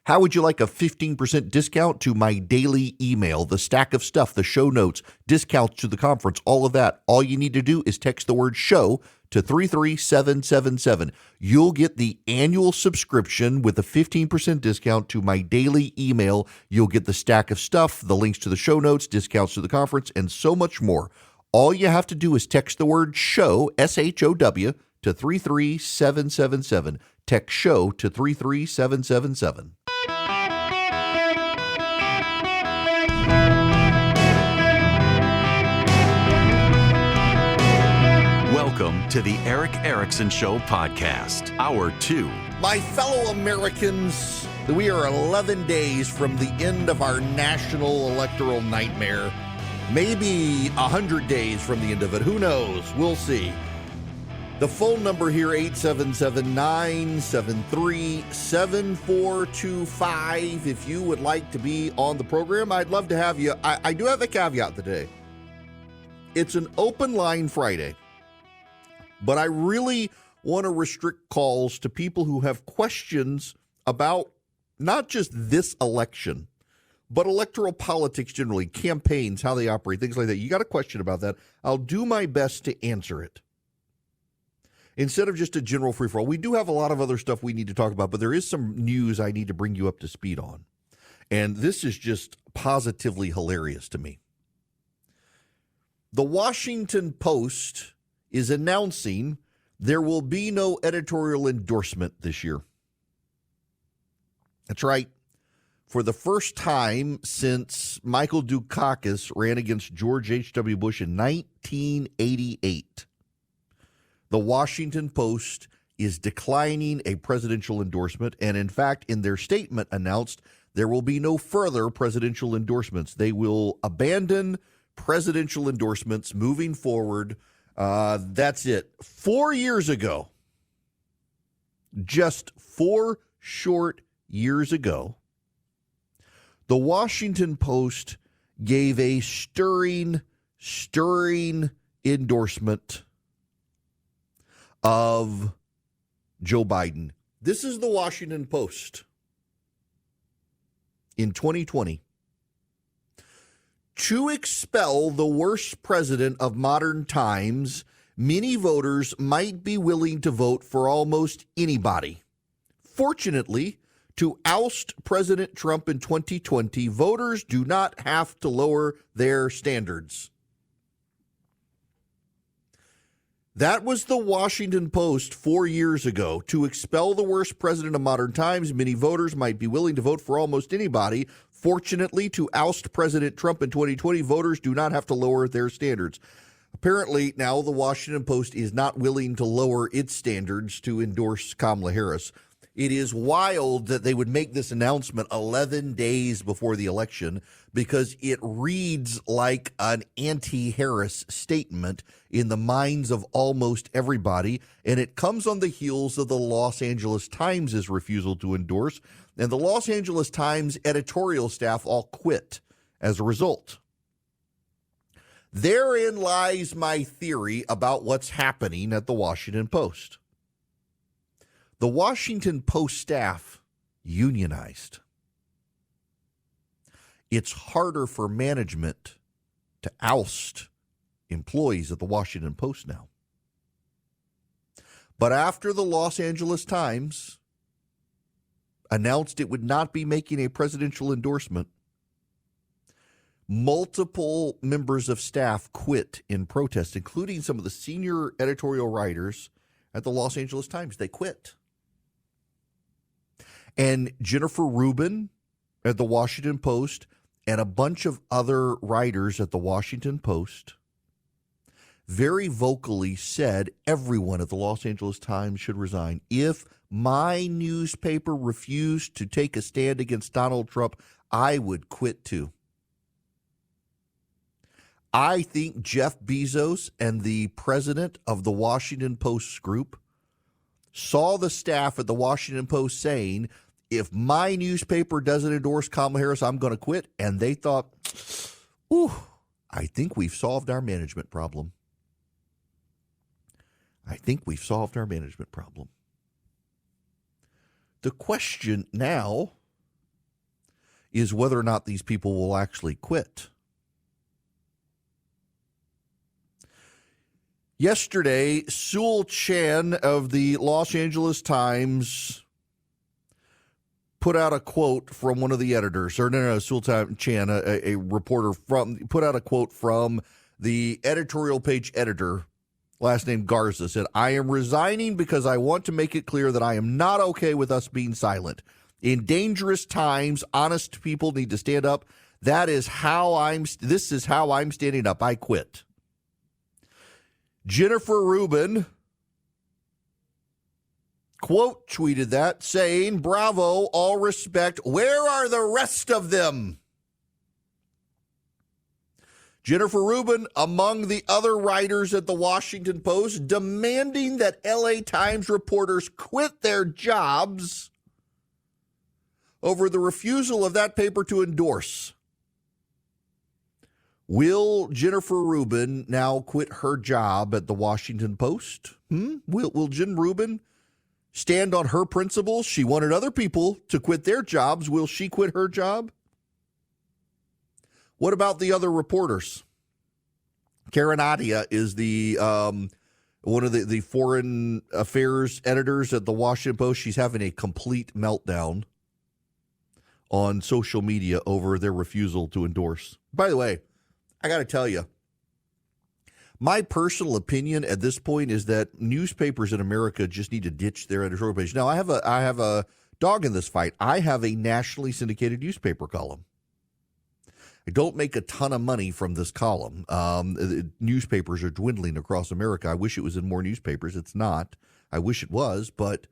How would you like a 15% discount to my daily email, the stack of stuff, the show notes, discounts to the conference, all of that? All you need to do is text the word show to 33777. You'll get the annual subscription with a 15% discount to my daily email. You'll get the stack of stuff, the links to the show notes, discounts to the conference, and so much more. All you have to do is text the word show, SHOW, to 33777. Text show to 33777. Welcome to the Eric Erickson Show podcast, Hour 2. My fellow Americans, we are 11 days from the end of our national electoral nightmare. Maybe 100 days from the end of it. Who knows? We'll see. The phone number here, 877-973-7425. If you would like to be on the program, I'd love to have you. I do have a caveat today. It's an open line Friday. But I really want to restrict calls to people who have questions about not just this election, but electoral politics generally, campaigns, how they operate, things like that. You got a question about that, I'll do my best to answer it. Instead of just a general free-for-all. We do have a lot of other stuff we need to talk about, but there is some news I need to bring you up to speed on. And this is just positively hilarious to me. The Washington Post is announcing there will be no editorial endorsement this year. That's right. For the first time since Michael Dukakis ran against George H.W. Bush in 1988, the Washington Post is declining a presidential endorsement, and in fact, in their statement announced there will be no further presidential endorsements. They will abandon presidential endorsements moving forward. That's it. 4 years ago, just 4 short years ago, the Washington Post gave a stirring endorsement of Joe Biden. This is the Washington Post in 2020. To expel the worst president of modern times, many voters might be willing to vote for almost anybody. Fortunately, to oust President Trump in 2020, voters do not have to lower their standards. That was the Washington Post 4 years ago. To expel the worst president of modern times, many voters might be willing to vote for almost anybody. Fortunately, to oust President Trump in 2020, voters do not have to lower their standards. Apparently, now the Washington Post is not willing to lower its standards to endorse Kamala Harris. It is wild that they would make this announcement 11 days before the election because it reads like an anti-Harris statement in the minds of almost everybody, and it comes on the heels of the Los Angeles Times' refusal to endorse, and the Los Angeles Times editorial staff all quit as a result. Therein lies my theory about what's happening at the Washington Post. The Washington Post staff unionized. It's harder for management to oust employees at the Washington Post now. But after the Los Angeles Times announced it would not be making a presidential endorsement, multiple members of staff quit in protest, including some of the senior editorial writers at the Los Angeles Times. They quit. And Jennifer Rubin at the Washington Post and a bunch of other writers at the Washington Post very vocally said everyone at the Los Angeles Times should resign. If my newspaper refused to take a stand against Donald Trump, I would quit too. I think Jeff Bezos and the president of the Washington Post group saw the staff at the Washington Post saying, if my newspaper doesn't endorse Kamala Harris, I'm going to quit. And they thought, ooh, I think we've solved our management problem. The question now is whether or not these people will actually quit. Yesterday, Sewell Chan of the Los Angeles Times put out a quote from one of the editors, or no, Sewell Chan, a reporter put out a quote from the editorial page editor, last name Garza, said, "I am resigning because I want to make it clear that I am not okay with us being silent. In dangerous times, honest people need to stand up. This is how I'm standing up. I quit." Jennifer Rubin, quote, tweeted that, saying, "Bravo, all respect. Where are the rest of them?" Jennifer Rubin, among the other writers at the Washington Post, demanding that LA Times reporters quit their jobs over the refusal of that paper to endorse. Will Jennifer Rubin now quit her job at the Washington Post? Will Jen Rubin stand on her principles? She wanted other people to quit their jobs. Will she quit her job? What about the other reporters? Karen Adia is the one of the foreign affairs editors at the Washington Post. She's having a complete meltdown on social media over their refusal to endorse. By the way, I got to tell you, my personal opinion at this point is that newspapers in America just need to ditch their editorial page. Now, I have a dog in this fight. I have a nationally syndicated newspaper column. I don't make a ton of money from this column. Newspapers are dwindling across America. I wish it was in more newspapers. It's not. I wish it was, but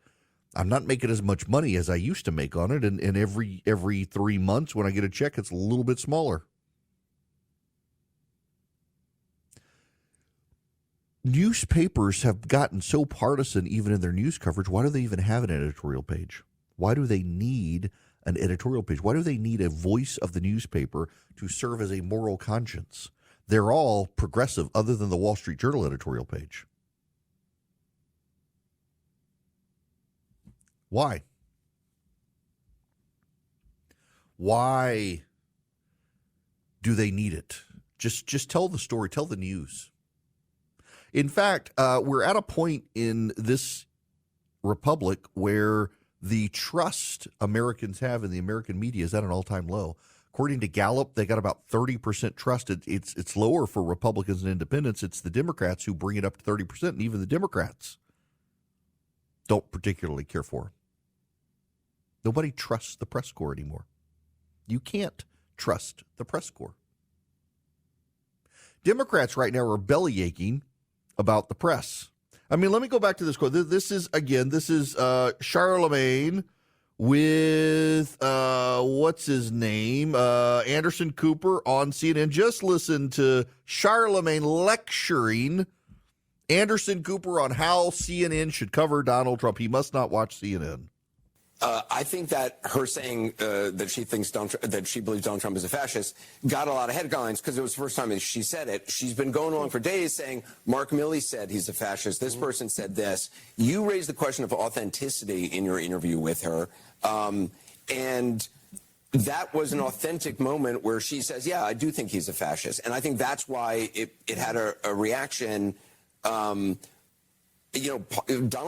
I'm not making as much money as I used to make on it. And every 3 months when I get a check, it's a little bit smaller. Newspapers have gotten so partisan even in their news coverage. Why do they even have an editorial page? Why do they need an editorial page? Why do they need a voice of the newspaper to serve as a moral conscience? They're all progressive other than the Wall Street Journal editorial page. Why? Why do they need it? Just tell the story, tell the news. In fact, we're at a point in this republic where the trust Americans have in the American media is at an all-time low. According to Gallup, they got about 30% trust. It's lower for Republicans and independents. It's the Democrats who bring it up to 30%, and even the Democrats don't particularly care for it. Nobody trusts the press corps anymore. You can't trust the press corps. Democrats right now are belly aching about the press. I mean, let me go back to this quote. This is Charlemagne with, what's his name? Anderson Cooper on CNN. Just listen to Charlemagne lecturing Anderson Cooper on how CNN should cover Donald Trump. He must not watch CNN. I think that her saying that she believes Donald Trump is a fascist got a lot of headlines because it was the first time that she said it. She's been going along for days saying Mark Milley said he's a fascist. This person said this. You raised the question of authenticity in your interview with her, and that was an authentic moment where she says, "Yeah, I do think he's a fascist," and I think that's why it had a reaction. Donald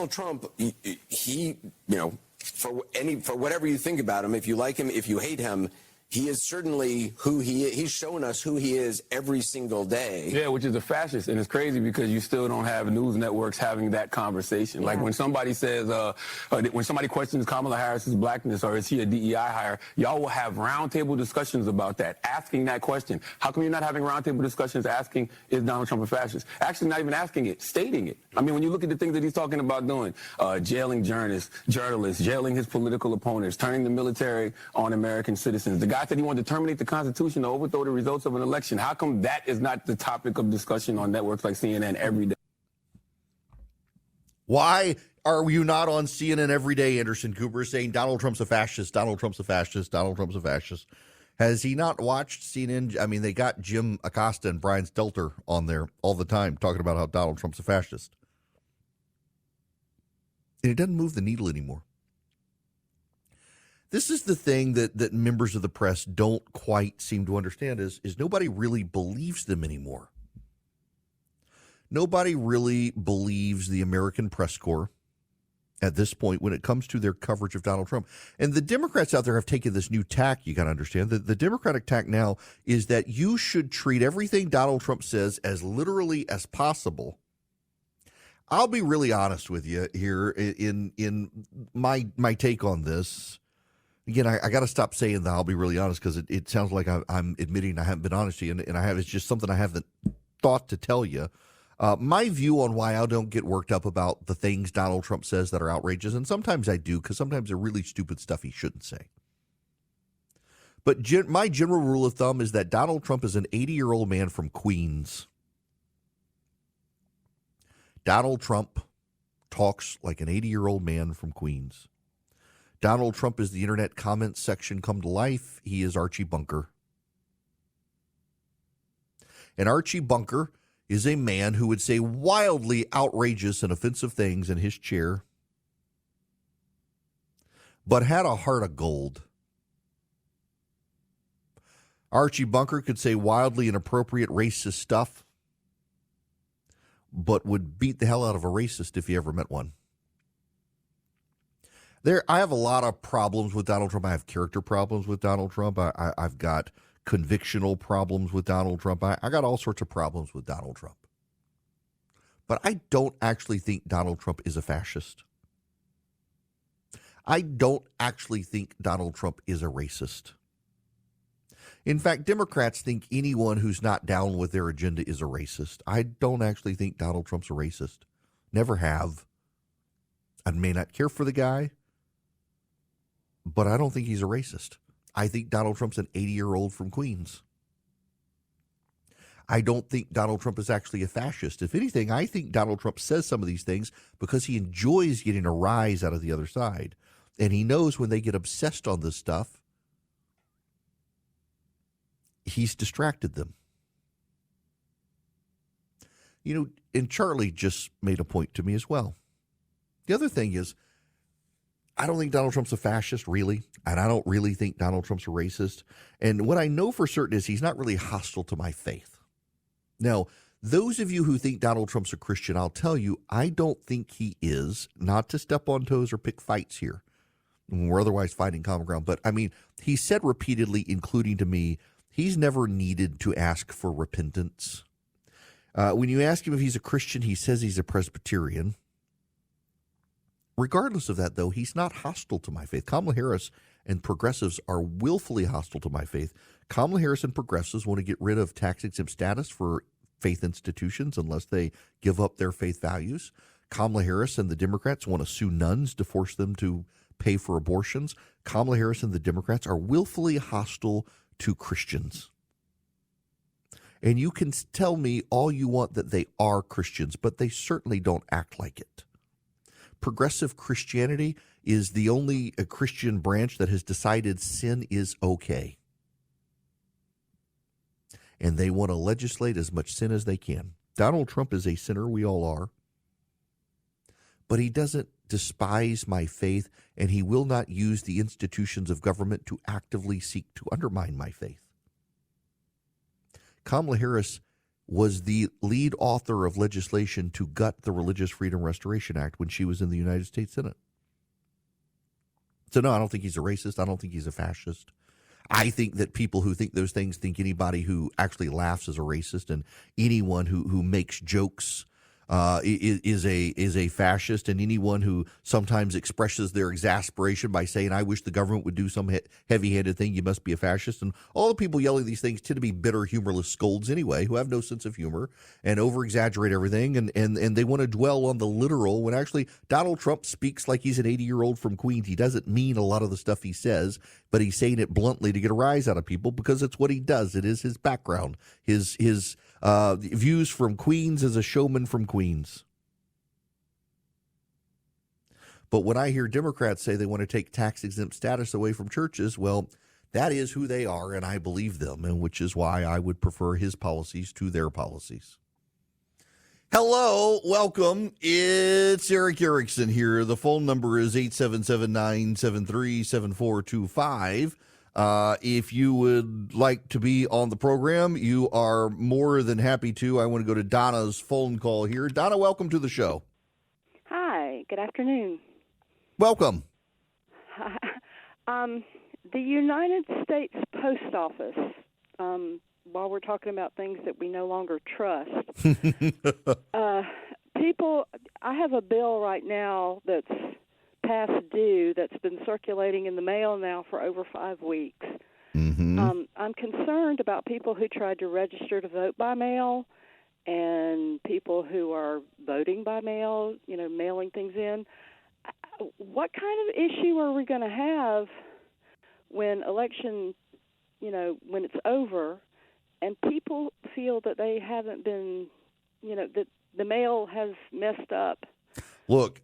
Trump, he for whatever you think about him, if you like him, if you hate him, he is certainly who he is. He's showing us who he is every single day. Yeah, which is a fascist. And it's crazy because you still don't have news networks having that conversation. Yeah. Like when somebody says, when somebody questions Kamala Harris's blackness or is he a DEI hire, y'all will have roundtable discussions about that, asking that question. How come you're not having roundtable discussions asking, is Donald Trump a fascist? Actually not even asking it, stating it. I mean, when you look at the things that he's talking about doing, jailing journalists, jailing his political opponents, turning the military on American citizens. The guy said he wanted to terminate the Constitution to overthrow the results of an election. How come that is not the topic of discussion on networks like CNN every day? Why are you not on CNN every day, Anderson Cooper, saying Donald Trump's a fascist, Donald Trump's a fascist, Donald Trump's a fascist? Has he not watched CNN? I mean, they got Jim Acosta and Brian Stelter on there all the time talking about how Donald Trump's a fascist. And it doesn't move the needle anymore. This is the thing that members of the press don't quite seem to understand is nobody really believes them anymore. Nobody really believes the American press corps at this point when it comes to their coverage of Donald Trump. And the Democrats out there have taken this new tack, you got to understand. The Democratic tack now is that you should treat everything Donald Trump says as literally as possible. I'll be really honest with you here in my take on this. Again, I got to stop saying that I'll be really honest because it sounds like I'm admitting I haven't been honest to you, and it's just something I haven't thought to tell you. My view on why I don't get worked up about the things Donald Trump says that are outrageous, and sometimes I do because sometimes they're really stupid stuff he shouldn't say. But my general rule of thumb is that Donald Trump is an 80-year-old man from Queens. Donald Trump talks like an 80-year-old man from Queens. Donald Trump is the internet comments section come to life. He is Archie Bunker. And Archie Bunker is a man who would say wildly outrageous and offensive things in his chair, but had a heart of gold. Archie Bunker could say wildly inappropriate racist stuff, but would beat the hell out of a racist if he ever met one. I have a lot of problems with Donald Trump. I have character problems with Donald Trump. I've got convictional problems with Donald Trump. I got all sorts of problems with Donald Trump. But I don't actually think Donald Trump is a fascist. I don't actually think Donald Trump is a racist. In fact, Democrats think anyone who's not down with their agenda is a racist. I don't actually think Donald Trump's a racist. Never have. I may not care for the guy, but I don't think he's a racist. I think Donald Trump's an 80-year-old from Queens. I don't think Donald Trump is actually a fascist. If anything, I think Donald Trump says some of these things because he enjoys getting a rise out of the other side. And he knows when they get obsessed on this stuff, he's distracted them. You know, and Charlie just made a point to me as well. The other thing is, I don't think Donald Trump's a fascist, really, and I don't really think Donald Trump's a racist. And what I know for certain is he's not really hostile to my faith. Now, those of you who think Donald Trump's a Christian, I'll tell you, I don't think he is, not to step on toes or pick fights here. We're otherwise fighting common ground. But, I mean, he said repeatedly, including to me, he's never needed to ask for repentance. When you ask him if he's a Christian, he says he's a Presbyterian. Regardless of that, though, he's not hostile to my faith. Kamala Harris and progressives are willfully hostile to my faith. Kamala Harris and progressives want to get rid of tax-exempt status for faith institutions unless they give up their faith values. Kamala Harris and the Democrats want to sue nuns to force them to pay for abortions. Kamala Harris and the Democrats are willfully hostile to Christians. And you can tell me all you want that they are Christians, but they certainly don't act like it. Progressive Christianity is the only Christian branch that has decided sin is okay. And they want to legislate as much sin as they can. Donald Trump is a sinner, we all are. But he doesn't despise my faith, and he will not use the institutions of government to actively seek to undermine my faith. Kamala Harris was the lead author of legislation to gut the Religious Freedom Restoration Act when she was in the United States Senate. So no, I don't think he's a racist. I don't think he's a fascist. I think that people who think those things think anybody who actually laughs is a racist, and anyone who makes jokes is a fascist, and anyone who sometimes expresses their exasperation by saying, I wish the government would do some heavy-handed thing, you must be a fascist. And all the people yelling these things tend to be bitter, humorless scolds anyway, who have no sense of humor and over-exaggerate everything, and they want to dwell on the literal when actually Donald Trump speaks like he's an 80-year-old from Queens. He doesn't mean a lot of the stuff he says, but he's saying it bluntly to get a rise out of people because it's what he does. It is his background, his views from Queens as a showman from Queens. But when I hear Democrats say they want to take tax-exempt status away from churches, well, that is who they are, and I believe them, and which is why I would prefer his policies to their policies. Hello, welcome. It's Eric Erickson here. The phone number is 877-973-7425. If you would like to be on the program, you are more than happy to. I want to go to Donna's phone call here. Donna, welcome to the show. Hi, good afternoon. Welcome. The United States Post Office, while we're talking about things that we no longer trust, I have a bill right now that's past due that's been circulating in the mail now for over 5 weeks. Mm-hmm. I'm concerned about people who tried to register to vote by mail and people who are voting by mail, mailing things in. What kind of issue are we going to have when election, when it's over and people feel that they haven't been, that the mail has messed up? Look,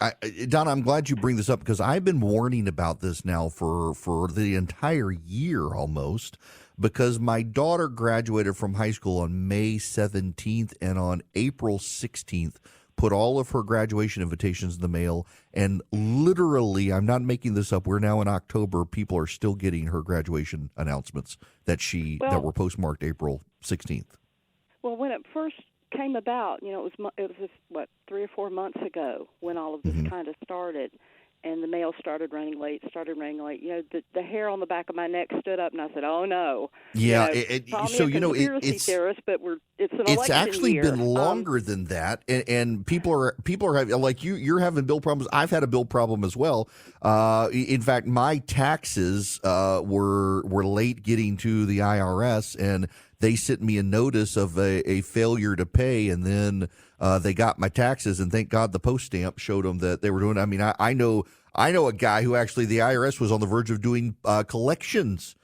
Donna, I'm glad you bring this up because I've been warning about this now for the entire year almost, because my daughter graduated from high school on May 17th and on April 16th put all of her graduation invitations in the mail, and literally, I'm not making this up, we're now in October, people are still getting her graduation announcements that were postmarked April 16th. Well, when it first came about, it was 3 or 4 months ago when all of this kind of started, and the mail started running late. The hair on the back of my neck stood up, and I said, "Oh no!" Yeah, conspiracy theorist, but it's an election It's actually year. been longer than that, and people are having, like you're having bill problems. I've had a bill problem as well. In fact, my taxes were late getting to the IRS, and they sent me a notice of a failure to pay, and then they got my taxes, and thank God the post stamp showed them that they were doing. I mean, I know a guy who actually the IRS was on the verge of doing collections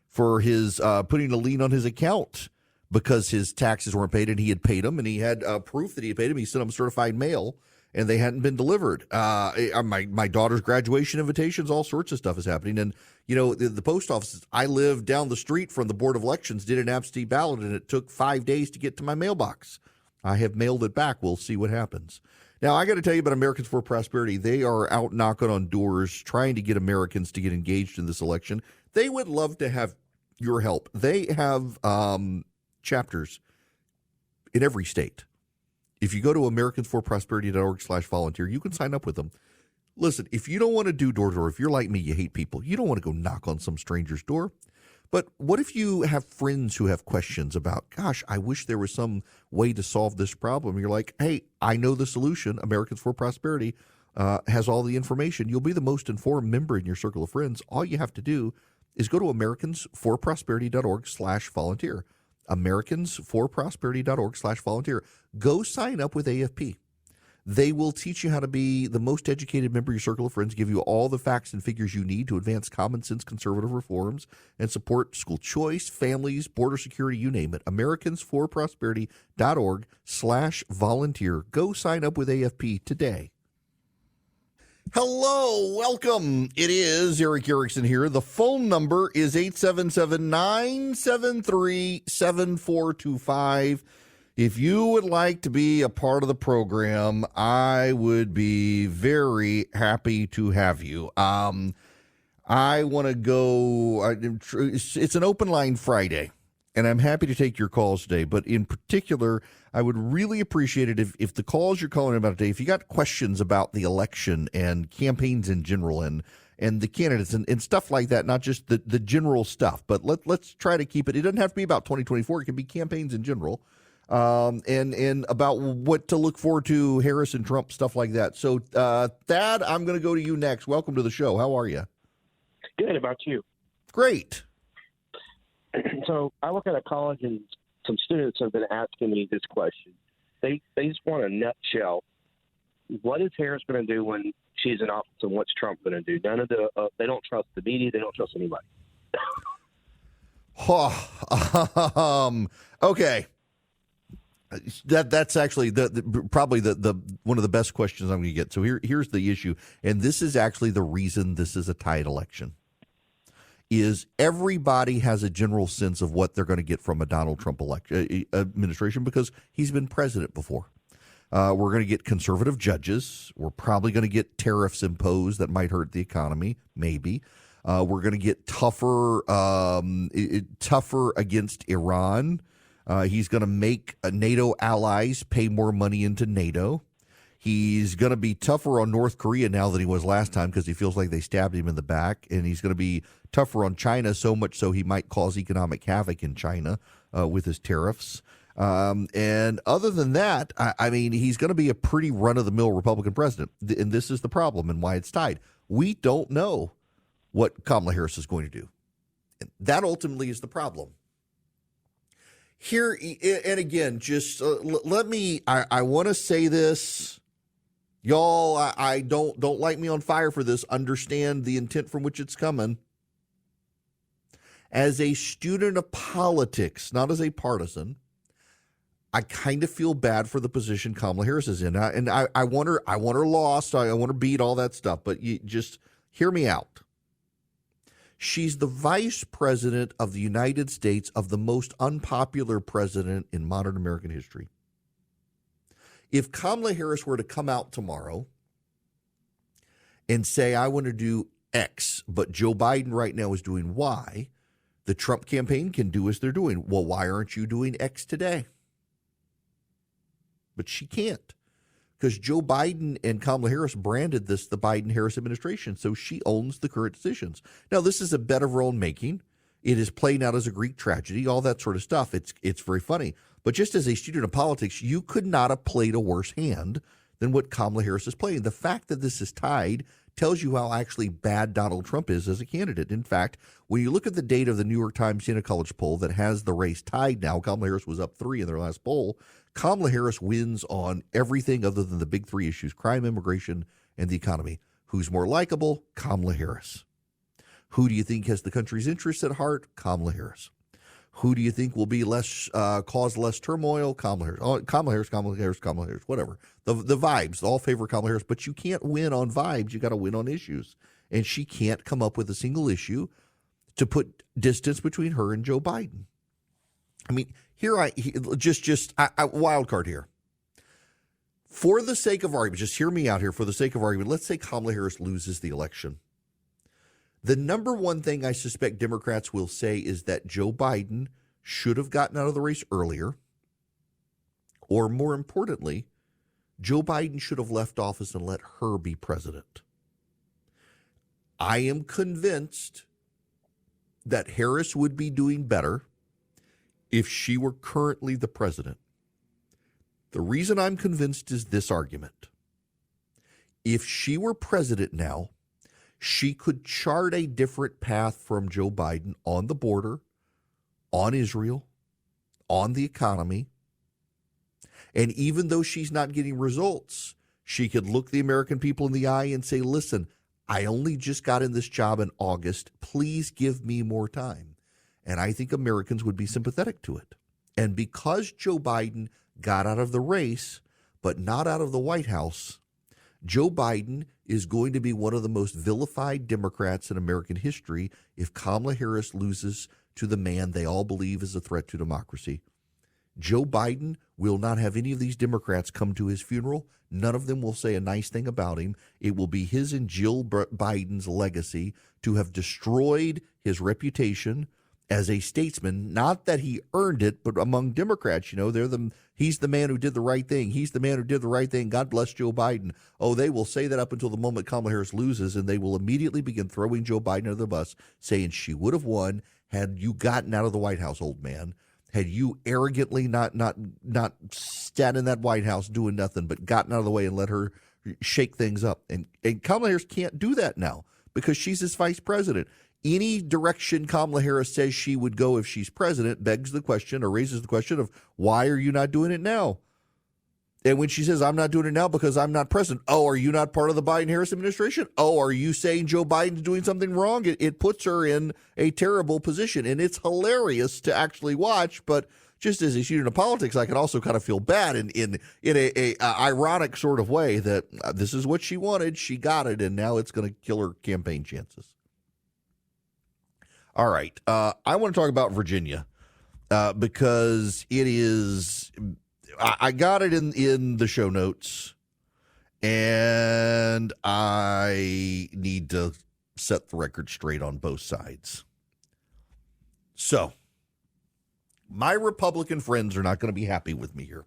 for his putting a lien on his account because his taxes weren't paid, and he had paid them, and he had proof that he had paid them. He sent them certified mail, and they hadn't been delivered. My daughter's graduation invitations, all sorts of stuff is happening. And, the post office, I live down the street from the Board of Elections, did an absentee ballot, and it took 5 days to get to my mailbox. I have mailed it back. We'll see what happens. Now, I got to tell you about Americans for Prosperity. They are out knocking on doors, trying to get Americans to get engaged in this election. They would love to have your help. They have chapters in every state. If you go to americansforprosperity.org/volunteer, you can sign up with them. Listen, if you don't want to do door-to-door, if you're like me, you hate people, you don't want to go knock on some stranger's door. But what if you have friends who have questions about, gosh, I wish there was some way to solve this problem? You're like, hey, I know the solution. Americans for Prosperity has all the information. You'll be the most informed member in your circle of friends. All you have to do is go to americansforprosperity.org/volunteer. americansforprosperity.org/volunteer. Go sign up with AFP. They will teach you how to be the most educated member of your circle of friends, give you all the facts and figures you need to advance common sense conservative reforms and support school choice, families, border security, you name it. americansforprosperity.org/volunteer. Go sign up with AFP today. Hello, welcome. It is Eric Erickson here. The phone number is 877-973-7425. If you would like to be a part of the program, I would be very happy to have you. I want to go, it's an open line Friday, and I'm happy to take your calls today. But in particular, I would really appreciate it if the calls you're calling about today, if you got questions about the election and campaigns in general and the candidates and stuff like that, not just the general stuff, but let's try to keep it. It doesn't have to be about 2024. It can be campaigns in general. And about what to look forward to, Harris and Trump, stuff like that. So, Thad, I'm going to go to you next. Welcome to the show. How are you? Good. About you? Great. So I work at a college, and some students have been asking me this question. They just want a nutshell. What is Harris going to do when she's in office, and what's Trump going to do? None of they don't trust the media. They don't trust anybody. Okay. That's actually probably the one of the best questions I'm going to get. So here's the issue, and this is actually the reason this is a tight election. Is everybody has a general sense of what they're going to get from a Donald Trump administration because he's been president before. We're going to get conservative judges. We're probably going to get tariffs imposed that might hurt the economy, maybe. We're going to get tougher against Iran. He's going to make NATO allies pay more money into NATO. He's going to be tougher on North Korea now than he was last time because he feels like they stabbed him in the back. And he's going to be tougher on China, so much so he might cause economic havoc in China with his tariffs. And other than that, I mean, he's going to be a pretty run-of-the-mill Republican president. And this is the problem and why it's tied. We don't know what Kamala Harris is going to do. And that ultimately is the problem. Here, and again, just let me, I want to say this. Y'all, I don't light me on fire for this. Understand the intent from which it's coming. As a student of politics, not as a partisan, I kind of feel bad for the position Kamala Harris is in. And I want her lost. I want her beat, all that stuff. But you just hear me out. She's the vice president of the United States of the most unpopular president in modern American history. If Kamala Harris were to come out tomorrow and say, I want to do X, but Joe Biden right now is doing Y, the Trump campaign can do as they're doing. Well, why aren't you doing X today? But she can't, because Joe Biden and Kamala Harris branded this the Biden-Harris administration, so she owns the current decisions. Now, this is a bet of her own making. It is playing out as a Greek tragedy, all that sort of stuff. It's very funny. But just as a student of politics, you could not have played a worse hand than what Kamala Harris is playing. The fact that this is tied tells you how actually bad Donald Trump is as a candidate. In fact, when you look at the data of the New York Times Siena College poll that has the race tied now, Kamala Harris was up 3 in their last poll. Kamala Harris wins on everything other than the big 3 issues: crime, immigration, and the economy. Who's more likable? Kamala Harris. Who do you think has the country's interests at heart? Kamala Harris. Who do you think will be cause less turmoil? Kamala Harris. Oh, Kamala Harris, Kamala Harris, Kamala Harris, whatever. The vibes, all favor Kamala Harris, but you can't win on vibes. You got to win on issues. And she can't come up with a single issue to put distance between her and Joe Biden. I mean, wild card here. For the sake of argument, just hear me out here. For the sake of argument, let's say Kamala Harris loses the election. The number one thing I suspect Democrats will say is that Joe Biden should have gotten out of the race earlier, or more importantly, Joe Biden should have left office and let her be president. I am convinced that Harris would be doing better if she were currently the president. The reason I'm convinced is this argument. If she were president now, she could chart a different path from Joe Biden on the border, on Israel, on the economy. And even though she's not getting results, she could look the American people in the eye and say, listen, I only just got in this job in August. Please give me more time. And I think Americans would be sympathetic to it. And because Joe Biden got out of the race, but not out of the White House, Joe Biden is going to be one of the most vilified Democrats in American history if Kamala Harris loses to the man they all believe is a threat to democracy. Joe Biden will not have any of these Democrats come to his funeral. None of them will say a nice thing about him. It will be his and Jill Biden's legacy to have destroyed his reputation as a statesman. Not that he earned it, but among Democrats, he's the man who did the right thing. He's the man who did the right thing. God bless Joe Biden. Oh, they will say that up until the moment Kamala Harris loses, and they will immediately begin throwing Joe Biden under the bus, saying she would have won had you gotten out of the White House, old man. Had you arrogantly not sat in that White House doing nothing but gotten out of the way and let her shake things up. And Kamala Harris can't do that now because she's his vice president. Any direction Kamala Harris says she would go if she's president begs the question or raises the question of why are you not doing it now? And when she says, I'm not doing it now because I'm not president. Oh, are you not part of the Biden-Harris administration? Oh, are you saying Joe Biden's doing something wrong? It puts her in a terrible position. And it's hilarious to actually watch. But just as a student of politics, I can also kind of feel bad in a ironic sort of way that this is what she wanted. She got it. And now it's going to kill her campaign chances. All right. I want to talk about Virginia because it is I got it in the show notes, and I need to set the record straight on both sides. So, my Republican friends are not going to be happy with me here.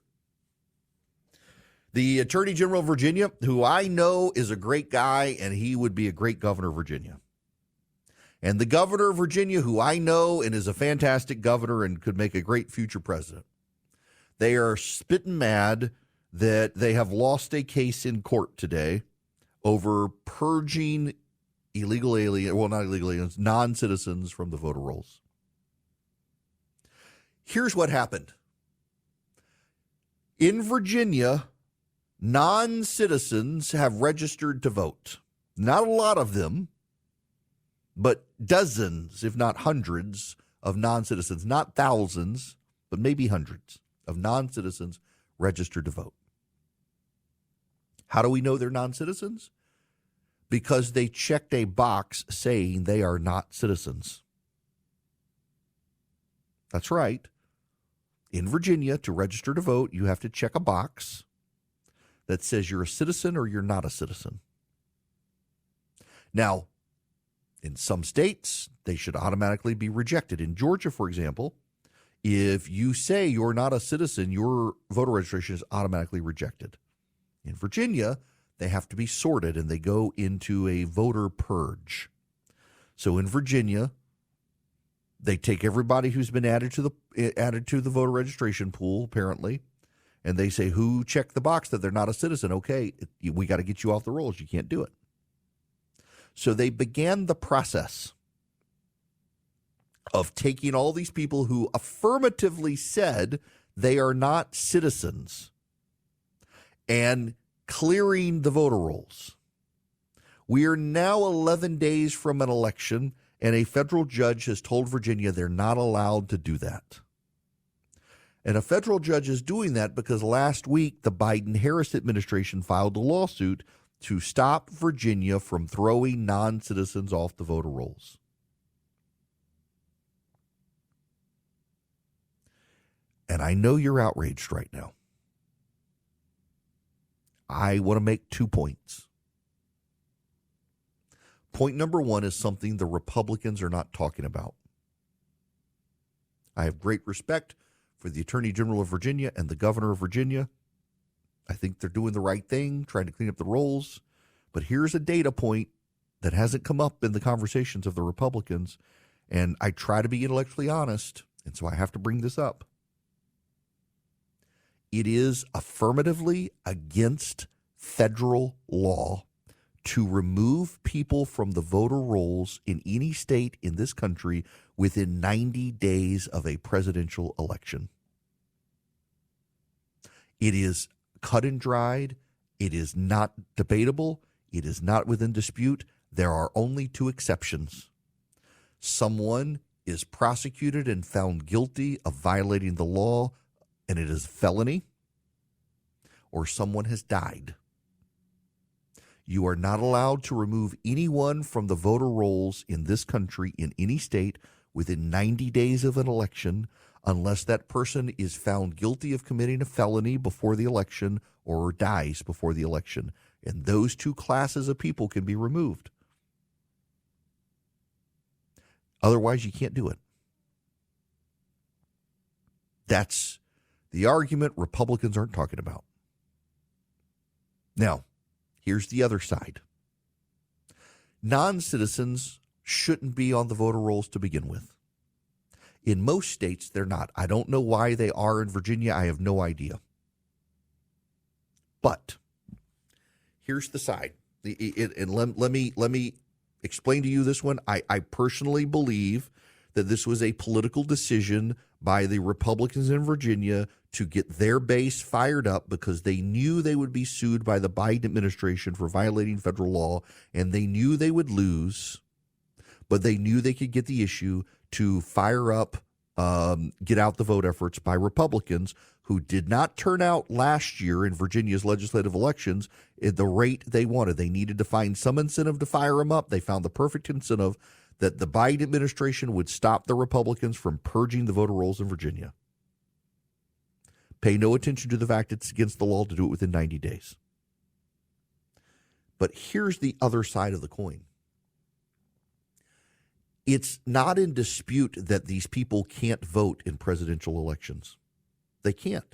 The Attorney General of Virginia, who I know is a great guy, and he would be a great governor of Virginia. And the governor of Virginia, who I know and is a fantastic governor and could make a great future president. They are spitting mad that they have lost a case in court today over purging illegal aliens, well, not illegal aliens, non-citizens from the voter rolls. Here's what happened. In Virginia, non-citizens have registered to vote. Not a lot of them, but dozens, if not hundreds, of non-citizens, not thousands, but maybe hundreds of non-citizens registered to vote. How do we know they're non-citizens? Because they checked a box saying they are not citizens. That's right. In Virginia, to register to vote, you have to check a box that says you're a citizen or you're not a citizen. Now, in some states, they should automatically be rejected. In Georgia, for example, if you say you're not a citizen, your voter registration is automatically rejected. In Virginia, they have to be sorted and they go into a voter purge. So in Virginia, they take everybody who's been added to the voter registration pool, apparently, and they say, who checked the box that they're not a citizen? Okay, we got to get you off the rolls. You can't do it. So they began the process of taking all these people who affirmatively said they are not citizens and clearing the voter rolls. We are now 11 days from an election, and a federal judge has told Virginia they're not allowed to do that. And a federal judge is doing that because last week the Biden-Harris administration filed a lawsuit to stop Virginia from throwing non-citizens off the voter rolls. And I know you're outraged right now. I want to make 2 points. Point number one is something the Republicans are not talking about. I have great respect for the Attorney General of Virginia and the Governor of Virginia. I think they're doing the right thing, trying to clean up the rolls. But here's a data point that hasn't come up in the conversations of the Republicans, and I try to be intellectually honest, and so I have to bring this up. It is affirmatively against federal law to remove people from the voter rolls in any state in this country within 90 days of a presidential election. It is cut and dried. It is not debatable. It is not within dispute. There are only two exceptions. Someone is prosecuted and found guilty of violating the law, and it is a felony, or someone has died. You are not allowed to remove anyone from the voter rolls in this country in any state within 90 days of an election unless that person is found guilty of committing a felony before the election or dies before the election. And those two classes of people can be removed. Otherwise, you can't do it. That's the argument Republicans aren't talking about. Now, here's the other side. Non-citizens shouldn't be on the voter rolls to begin with. In most states, they're not. I don't know why they are in Virginia. I have no idea. But here's the side. And let me explain to you this one. I personally believe that this was a political decision by the Republicans in Virginia to get their base fired up because they knew they would be sued by the Biden administration for violating federal law, and they knew they would lose, but they knew they could get the issue to fire up, get out the vote efforts by Republicans who did not turn out last year in Virginia's legislative elections at the rate they wanted. They needed to find some incentive to fire them up. They found the perfect incentive that the Biden administration would stop the Republicans from purging the voter rolls in Virginia. Pay no attention to the fact it's against the law to do it within 90 days. But here's the other side of the coin. It's not in dispute that these people can't vote in presidential elections. They can't.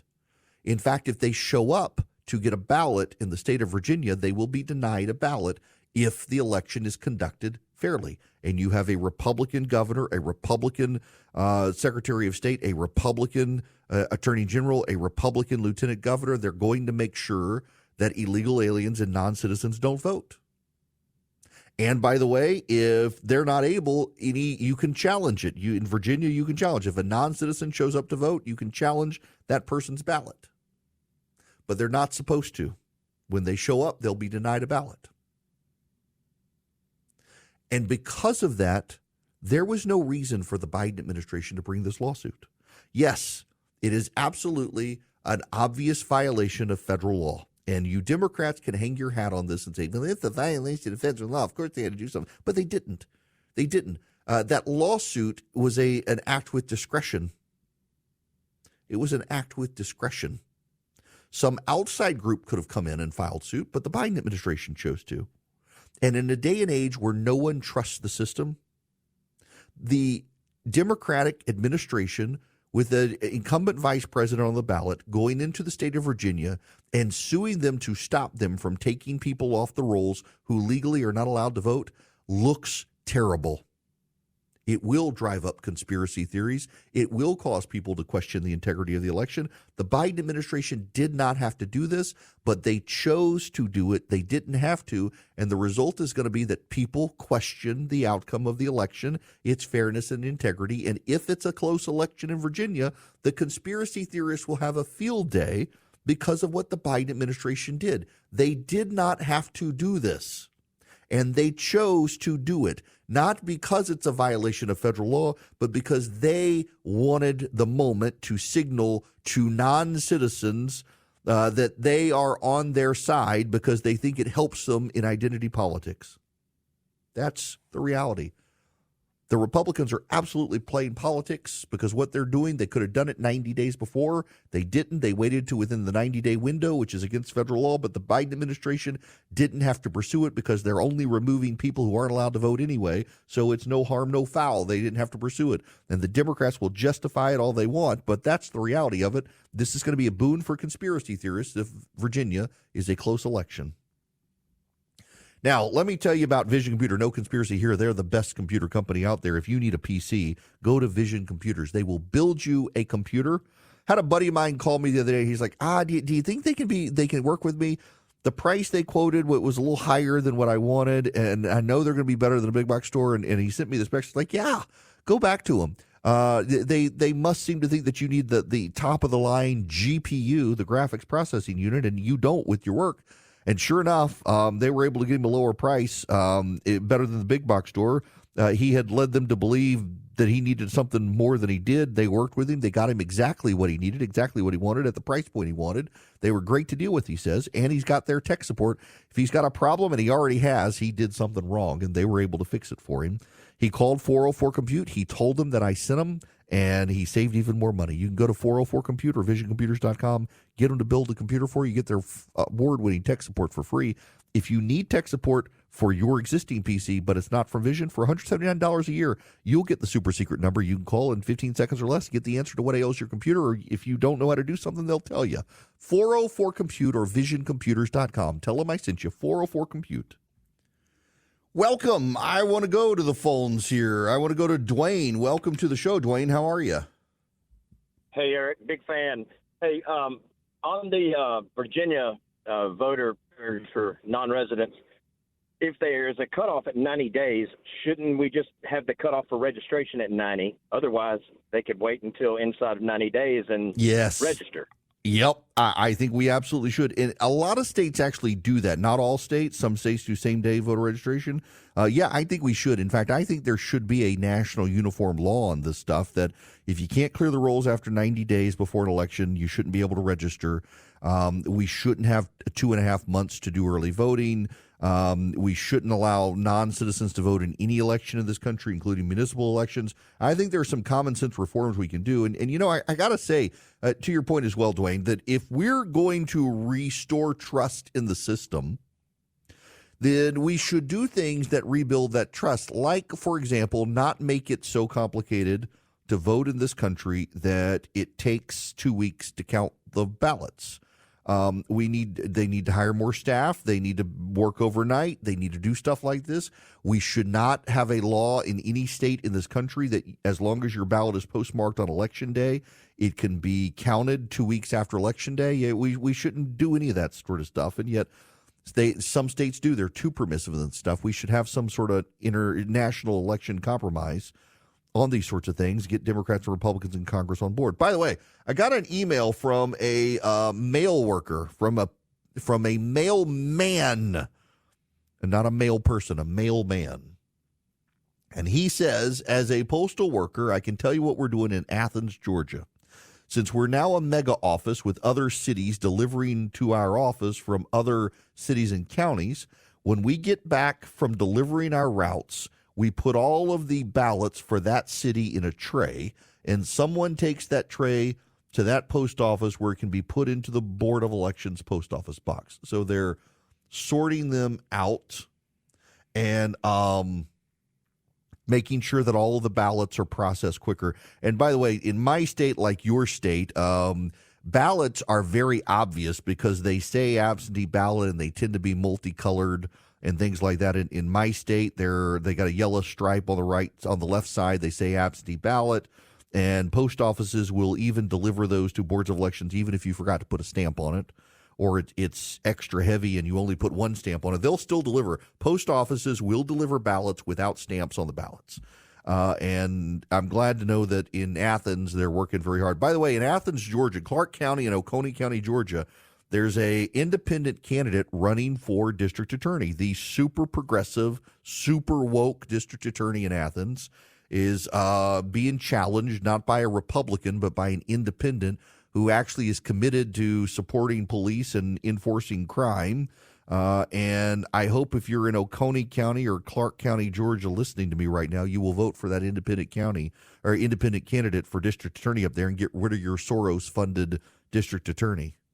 In fact, if they show up to get a ballot in the state of Virginia, they will be denied a ballot if the election is conducted fairly. And you have a Republican governor, a Republican Secretary of State, a Republican Attorney General, a Republican Lieutenant Governor. They're going to make sure that illegal aliens and non-citizens don't vote. And by the way, if they're not able, you can challenge it. In Virginia, you can challenge. If a non-citizen shows up to vote, you can challenge that person's ballot. But they're not supposed to. When they show up, they'll be denied a ballot. And because of that, there was no reason for the Biden administration to bring this lawsuit. Yes, it is absolutely an obvious violation of federal law. And you Democrats can hang your hat on this and say, well, it's a violation of federal law. Of course they had to do something. But they didn't. They didn't. That lawsuit was an act with discretion. It was an act with discretion. Some outside group could have come in and filed suit, but the Biden administration chose to. And in a day and age where no one trusts the system, the Democratic administration with an incumbent vice president on the ballot going into the state of Virginia and suing them to stop them from taking people off the rolls who legally are not allowed to vote looks terrible. It will drive up conspiracy theories. It will cause people to question the integrity of the election. The Biden administration did not have to do this, but they chose to do it. They didn't have to. And the result is going to be that people question the outcome of the election, its fairness and integrity. And if it's a close election in Virginia, the conspiracy theorists will have a field day because of what the Biden administration did. They did not have to do this. And they chose to do it, not because it's a violation of federal law, but because they wanted the moment to signal to non-citizens that they are on their side because they think it helps them in identity politics. That's the reality. The Republicans are absolutely playing politics because what they're doing, they could have done it 90 days before. They didn't. They waited to within the 90-day window, which is against federal law. But the Biden administration didn't have to pursue it because they're only removing people who aren't allowed to vote anyway. So it's no harm, no foul. They didn't have to pursue it. And the Democrats will justify it all they want, but that's the reality of it. This is going to be a boon for conspiracy theorists if Virginia is a close election. Now, let me tell you about Vision Computer. No conspiracy here. They're the best computer company out there. If you need a PC, go to Vision Computers. They will build you a computer. Had a buddy of mine call me the other day. He's like, do you think they can work with me? The price they quoted was a little higher than what I wanted, and I know they're going to be better than a big box store. And he sent me the specs. Like, yeah, go back to them. They must seem to think that you need the top of the line GPU, the graphics processing unit, and you don't with your work. And sure enough, they were able to give him a lower price, better than the big box store. He had led them to believe that he needed something more than he did. They worked with him. They got him exactly what he needed, exactly what he wanted at the price point he wanted. They were great to deal with, he says, and he's got their tech support. If he's got a problem, and he already has, he did something wrong, and they were able to fix it for him. He called 404 Compute. He told them that I sent him, and he saved even more money. You can go to 404 Compute or visioncomputers.com, get them to build a computer for you, get their award-winning tech support for free. If you need tech support for your existing PC, but it's not from Vision, for $179 a year, you'll get the super secret number. You can call in 15 seconds or less, get the answer to what ails your computer, or if you don't know how to do something, they'll tell you. 404 Compute or visioncomputers.com. Tell them I sent you. 404 Compute. Welcome. I want to go to the phones here. I want to go to Dwayne. Welcome to the show, Dwayne. How are you? Hey, Eric. Big fan. Hey, on the Virginia voter for non-residents, if there is a cutoff at 90 days, shouldn't we just have the cutoff for registration at 90? Otherwise, they could wait until inside of 90 days and register. Yep, I think we absolutely should. And a lot of states actually do that. Not all states. Some states do same-day voter registration. Yeah, I think we should. In fact, I think there should be a national uniform law on this stuff that if you can't clear the rolls after 90 days before an election, you shouldn't be able to register. We shouldn't have 2.5 months to do early voting. We shouldn't allow non-citizens to vote in any election in this country, including municipal elections. I think there are some common sense reforms we can do. And you know, I got to say, to your point as well, Dwayne, that if we're going to restore trust in the system, then we should do things that rebuild that trust. Like, for example, not make it so complicated to vote in this country that it takes 2 weeks to count the ballots. They need to hire more staff. They need to work overnight. They need to do stuff like this. We should not have a law in any state in this country that as long as your ballot is postmarked on Election Day, it can be counted 2 weeks after Election Day. Yeah, we shouldn't do any of that sort of stuff. And yet some states do. They're too permissive in stuff. We should have some sort of international election compromise on these sorts of things, get Democrats and Republicans in Congress on board. By the way, I got an email from a mail worker, from a mailman, and not a male person, a mailman. And he says, as a postal worker, I can tell you what we're doing in Athens, Georgia. Since we're now a mega office with other cities delivering to our office from other cities and counties, when we get back from delivering our routes, we put all of the ballots for that city in a tray, and someone takes that tray to that post office where it can be put into the Board of Elections post office box. So they're sorting them out and making sure that all of the ballots are processed quicker. And by the way, in my state, like your state, ballots are very obvious because they say absentee ballot and they tend to be multicolored and things like that. In my state, they got a yellow stripe on the left side. They say absentee ballot, and post offices will even deliver those to boards of elections, even if you forgot to put a stamp on it, or it's extra heavy and you only put one stamp on it. They'll still deliver. Post offices will deliver ballots without stamps on the ballots. And I'm glad to know that in Athens, they're working very hard. By the way, in Athens, Georgia, Clark County and Oconee County, Georgia, there's a independent candidate running for district attorney. The super progressive, super woke district attorney in Athens is being challenged not by a Republican, but by an independent who actually is committed to supporting police and enforcing crime. And I hope if you're in Oconee County or Clark County, Georgia, listening to me right now, you will vote for that independent county or independent candidate for district attorney up there and get rid of your Soros-funded district attorney.